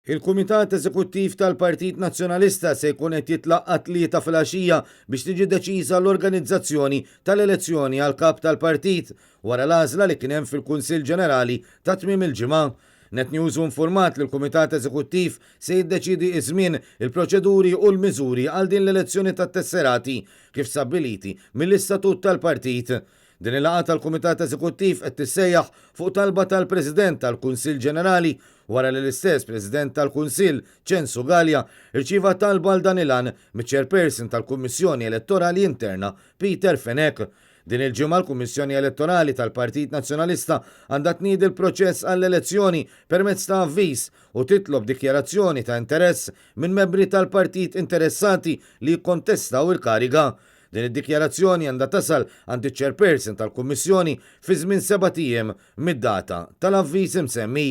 Il-Kumitat Eżekuttiv tal-Partit Nazzjonalista se jkun qed jitlaqqa tlieta filgħaxija biex tiġi deċiża l-organizzazzjoni tal-elezzjoni għal kap tal-partit wara l-għażla li kien hemm fil-Kunsill Ġenerali ta' tmiem il-ġimgħa. NetNews informat li l-Kumitat Eżekuttiv se jiddeċidi iż-żmien, il-proċeduri u l-miżuri għal din l-elezzjoni tat-tesserati kif stabbiliti mill-istatut tal-partit. Din il-laqgħa tal-Kumitat Eżekuttiv qed tissejjaħ fuq talba tal-President tal-Kunsill Ġenerali wara li l-istess President tal-Kunsill Censu Gallia irċieva talba għal dan il-għan miċ-Chairperson tal-Kummissjoni Elettorali Interna Peter Fenek. Din il-ġimgħa l-Kummissjoni Elettorali tal-Partit Nazzjonalista għandha tniedi l-proċess għall-elezzjoni permezz ta' avviż u titlob dikjarazzjoni ta' interess minn membri tal-partit interessati li jikkontestaw il-kariga. Din id-dikjarazzjoni għandha tasal għand iċ-Chairperson tal-Kummissjoni fi żmien 7 ijiem mid-data tal-avviż imsemmi.